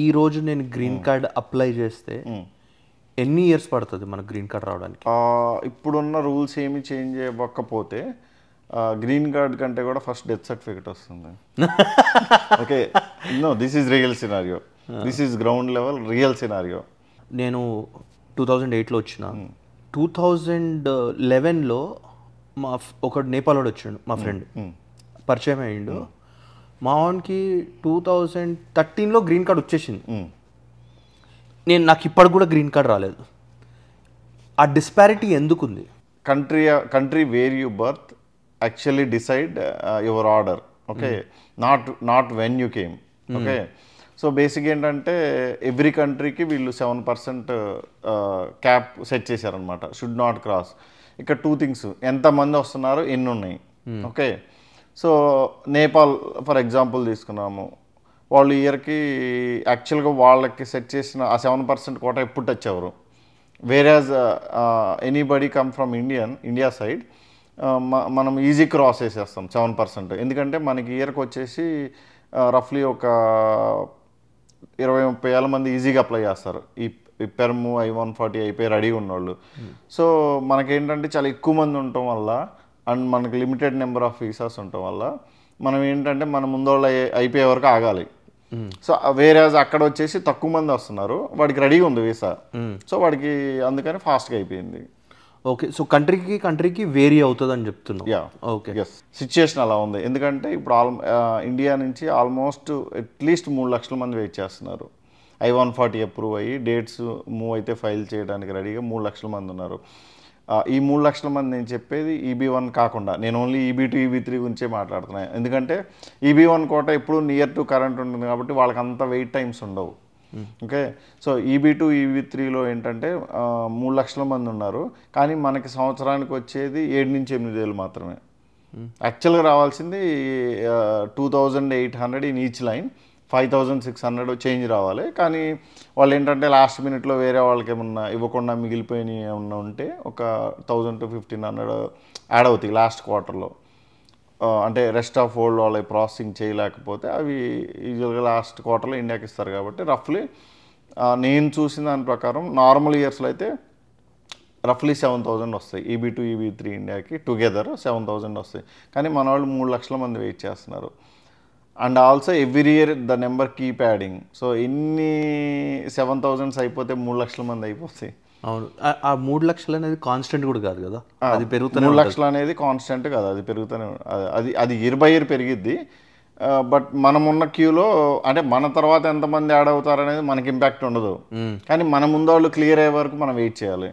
ఈ రోజు నేను గ్రీన్ కార్డ్ అప్లై చేస్తే ఎన్ని ఇయర్స్ పడుతుంది మనకు గ్రీన్ కార్డ్ రావడానికి? ఇప్పుడున్న రూల్స్ ఏమి చేంజ్ అవ్వకపోతే గ్రీన్ కార్డ్ కంటే కూడా ఫస్ట్ డెత్ సర్టిఫికేట్ వస్తుంది. Okay, no, this is real scenario, this is ground level real scenario. నేను 2008లో వచ్చిన, 2011లో ఒక నేపాల్ వాడు వచ్చాడు, మా ఫ్రెండ్ పరిచయం అయ్యిండు. మా వానికి 2013లో గ్రీన్ కార్డ్ వచ్చేసింది. నాకు ఇప్పటికి కూడా గ్రీన్ కార్డ్ రాలేదు. ఆ డిస్పారిటీ ఎందుకు ఉంది? Country where you birth actually decide your order. Okay, not when you came. Okay, so basic ఏంటంటే ఎవ్రీ కంట్రీకి వీళ్ళు 7% క్యాప్ సెట్ చేశారనమాట, షుడ్ నాట్ క్రాస్. ఇక్కడ 2 థింగ్స్, ఎంతమంది వస్తున్నారు, ఎన్ని ఉన్నాయి. Okay, so Nepal for example తీసుకున్నాము, వాళ్ళు ఇయర్కి యాక్చువల్గా వాళ్ళకి సెట్ చేసిన ఆ 7% కోట ఎప్పుడు టచ్ అవ్వరు. వేరేజ్ anybody come from India side మనం ఈజీ క్రాస్ చేసేస్తాం 7%. ఎందుకంటే మనకి ఇయర్కి వచ్చేసి రఫ్లీ ఒక 20-30 వేల మంది ఈజీగా అప్లై చేస్తారు. ఈ పెర్ము I-140 అయిపోయి రెడీగా ఉన్నవాళ్ళు. సో మనకేంటంటే చాలా ఎక్కువ మంది ఉండటం వల్ల అండ్ మనకి లిమిటెడ్ నెంబర్ ఆఫ్ వీసాస్ ఉండటం వల్ల మనం ఏంటంటే మన ముందోళ్ళు అయిపోయే వరకు ఆగాలి. సో వేరేజ్ అక్కడ వచ్చేసి తక్కువ మంది వస్తున్నారు, వాడికి రెడీగా ఉంది వీసా, సో వాడికి అందుకని ఫాస్ట్గా అయిపోయింది. ఓకే, సో కంట్రీకి వేరీ అవుతుంది అని చెప్తున్నాం. యా, ఓకే, ఎస్, సిచ్యుయేషన్ అలా ఉంది. ఎందుకంటే ఇప్పుడు ఇండియా నుంచి ఆల్మోస్ట్ అట్లీస్ట్ 3 లక్షల మంది వెయిట్ చేస్తున్నారు. I-140 అప్రూవ్ అయ్యి డేట్స్ మూవ్ అయితే ఫైల్ చేయడానికి రెడీగా 3 లక్షల మంది ఉన్నారు. ఈ 3 లక్షల మంది నేను చెప్పేది EB1 కాకుండా, నేను ఓన్లీ EB2 EB3 గురించే మాట్లాడుతున్నాను. ఎందుకంటే EB1 కోట ఎప్పుడు నియర్ టు కరెంట్ ఉంటుంది కాబట్టి వాళ్ళకి అంత వెయిట్ టైమ్స్ ఉండవు. ఓకే, సో EB2 EB3లో ఏంటంటే 3 లక్షల మంది ఉన్నారు, కానీ మనకి సంవత్సరానికి వచ్చేది 7 నుంచి 8 వేలు మాత్రమే. యాక్చువల్గా రావాల్సింది 2800 ఇన్ ఈచ్ లైన్, 5600 చేంజ్ రావాలి. కానీ వాళ్ళు ఏంటంటే లాస్ట్ మినిట్లో వేరే వాళ్ళకి ఏమన్నా ఇవ్వకుండా మిగిలిపోయినవి ఏమన్నా ఉంటే ఒక 1000 to 1500 యాడ్ అవుతాయి లాస్ట్ క్వార్టర్లో. అంటే రెస్ట్ ఆఫ్ వరల్డ్ వాళ్ళ ప్రాసెసింగ్ చేయలేకపోతే అవి యూజువల్గా లాస్ట్ క్వార్టర్లో ఇండియాకి ఇస్తారు. కాబట్టి రఫ్లీ నేను చూసిన దాని ప్రకారం నార్మల్ ఇయర్స్లో అయితే రఫ్లీ 7000 వస్తాయి. EB2 EB3 ఇండియాకి టుగెదర్ 7000 వస్తాయి. కానీ మన వాళ్ళు 3 లక్షల మంది వెయిట్ చేస్తున్నారు. And also every year the number keep adding. So ఎన్ని 7000 అయిపోతే 3 లక్షల మంది అయిపోతాయి. అవును, ఆ 3 లక్షలు అనేది కాన్స్టెంట్ కూడా కాదు కదా, అది పెరుగుతూనే 3 లక్షలు అనేది కాన్స్టెంట్ కాదు, అది పెరుగుతూనే అది ఇయర్ బై ఇయర్ పెరిగిద్ది. బట్ మనం ఉన్న క్యూలో అంటే మన తర్వాత ఎంతమంది యాడ్ అవుతారు అనేది మనకి ఇంపాక్ట్ ఉండదు. కానీ మన ముందు వాళ్ళు క్లియర్ అయ్యే వరకు మనం వెయిట్ చేయాలి.